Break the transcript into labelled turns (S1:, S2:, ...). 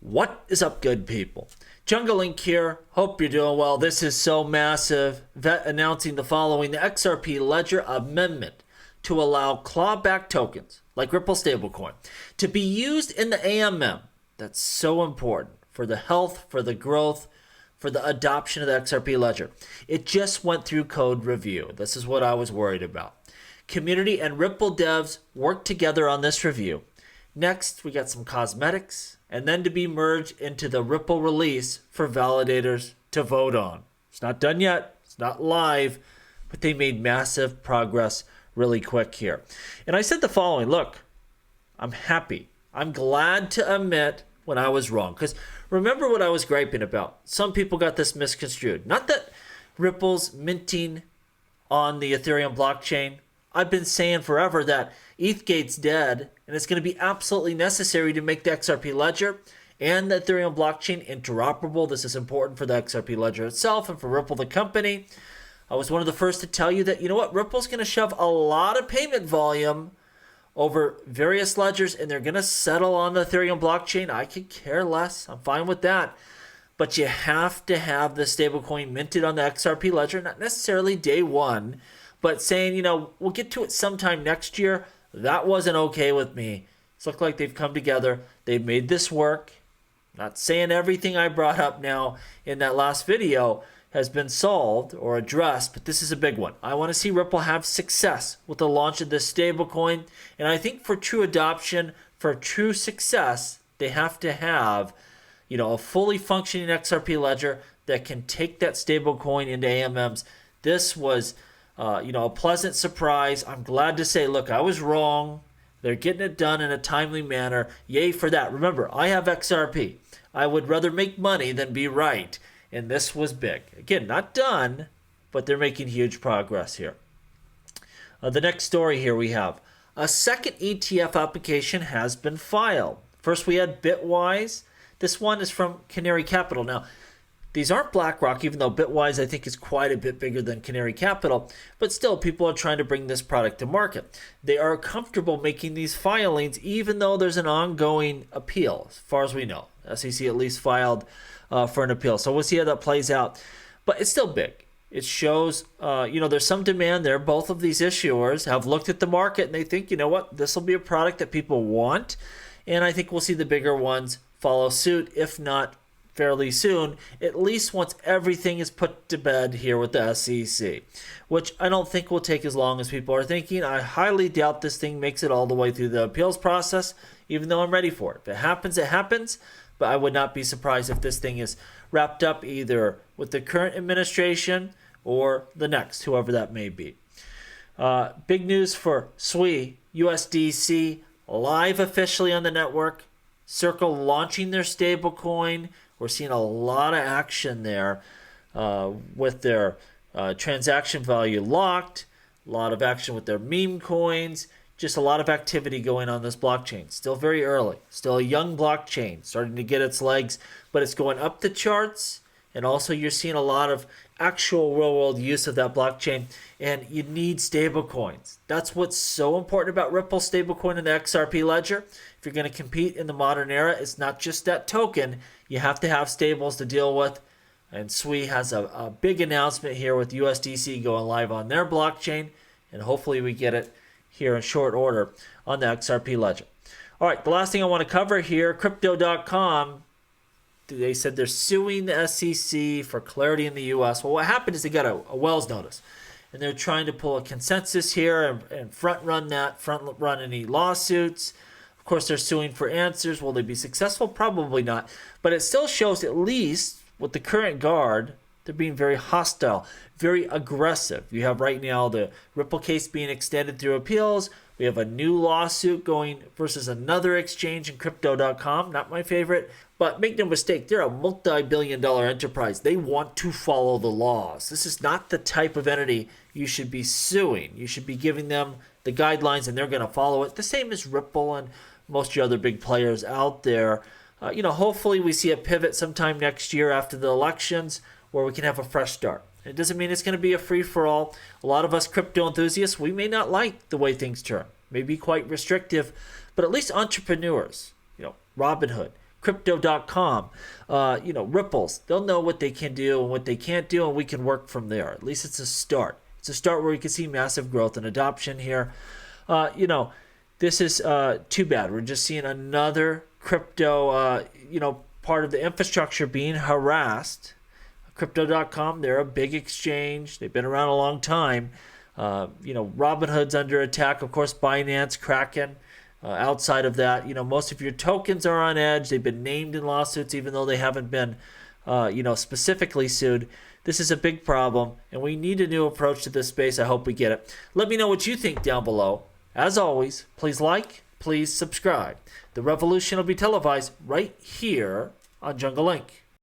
S1: What is up, good people? Jungle Link here. Hope you're doing well. This is so massive. Vet announcing the following: the XRP Ledger amendment to allow clawback tokens like Ripple stablecoin to be used in the AMM. That's so important for the health, for the growth, for the adoption of the XRP Ledger. It just went through code review. This is what I was worried about. Community and Ripple devs worked together on this review. Next, we got some cosmetics, and then to be merged into the Ripple release for validators to vote on. It's not done yet. It's not live, but they made massive progress really quick here. And I said the following: look, I'm happy. I'm glad to admit when I was wrong. Because remember what I was griping about. Some people got this misconstrued. Not that Ripple's minting on the Ethereum blockchain. I've been saying forever that ETHgate's dead, and it's going to be absolutely necessary to make the XRP Ledger and the Ethereum blockchain interoperable. This is important for the XRP Ledger itself and for Ripple, the company. I was one of the first to tell you that, you know what, Ripple's going to shove a lot of payment volume over various ledgers, and they're going to settle on the Ethereum blockchain. I could care less. I'm fine with that. But you have to have the stablecoin minted on the XRP Ledger, not necessarily day one, but saying, you know, we'll get to it sometime next year. That wasn't okay with me. It's looked like they've come together. They've made this work. Not saying everything I brought up now in that last video has been solved or addressed, but this is a big one. I want to see Ripple have success with the launch of this stablecoin. And I think for true adoption, for true success, they have to have, you know, a fully functioning XRP Ledger that can take that stablecoin into AMMs. This was a pleasant surprise. I'm glad to say, look, I was wrong. They're getting it done in a timely manner. Yay for that. Remember, I have XRP. I would rather make money than be right. And this was big. Again, not done, but they're making huge progress here. The next story here we have a second ETF application has been filed. First, we had Bitwise. This one is from Canary Capital. Now, these aren't BlackRock, even though Bitwise I think is quite a bit bigger than Canary Capital, but still people are trying to bring this product to market. They are comfortable making these filings even though there's an ongoing appeal, as far as we know. SEC at least filed for an appeal. So we'll see how that plays out. But it's still big. It shows, there's some demand there. Both of these issuers have looked at the market and they think, you know what, this will be a product that people want. And I think we'll see the bigger ones follow suit, if not fairly soon, at least once everything is put to bed here with the SEC, which I don't think will take as long as people are thinking. I highly doubt this thing makes it all the way through the appeals process, even though I'm ready for it. If it happens, it happens, but I would not be surprised if this thing is wrapped up either with the current administration or the next, whoever that may be. Big news for SWI, USDC, live officially on the network. Circle launching their stablecoin. We're seeing a lot of action there with their transaction value locked, a lot of action with their meme coins, just a lot of activity going on this blockchain. Still very early, still a young blockchain, starting to get its legs, but it's going up the charts. And also you're seeing a lot of actual real world use of that blockchain, and you need stable coins. That's what's so important about Ripple stablecoin and the XRP Ledger. If you're going to compete in the modern era, it's not just that token. You have to have stables to deal with. And SWI has a big announcement here with USDC going live on their blockchain, and hopefully we get it here in short order on the XRP Ledger. All right, the last thing I want to cover here, crypto.com. They said they're suing the SEC for clarity in the U.S. Well, what happened is they got a Wells notice, and they're trying to pull a consensus here and front run any lawsuits. Of course, they're suing for answers. Will they be successful? Probably not. But it still shows, at least with the current guard, they're being very hostile, very aggressive. You have right now the Ripple case being extended through appeals. We have a new lawsuit going versus another exchange in crypto.com. Not my favorite. But make no mistake, they're a multi-billion-dollar enterprise. They want to follow the laws. This is not the type of entity you should be suing. You should be giving them the guidelines, and they're going to follow it. The same as Ripple and most of the other big players out there. Hopefully we see a pivot sometime next year after the elections where we can have a fresh start. It doesn't mean it's going to be a free-for-all. A lot of us crypto enthusiasts, we may not like the way things turn. May be quite restrictive, but at least entrepreneurs, Robinhood, Crypto.com, Ripples. They'll know what they can do and what they can't do, and we can work from there. At least it's a start. It's a start where you can see massive growth and adoption here. This is too bad. We're just seeing another crypto, part of the infrastructure being harassed. Crypto.com, they're a big exchange. They've been around a long time. Robinhood's under attack. Of course, Binance, Kraken. Outside of that, most of your tokens are on edge. They've been named in lawsuits, even though they haven't been, specifically sued. This is a big problem, and we need a new approach to this space. I hope we get it. Let me know what you think down below. As always, please like, please subscribe. The revolution will be televised right here on Jungle Link.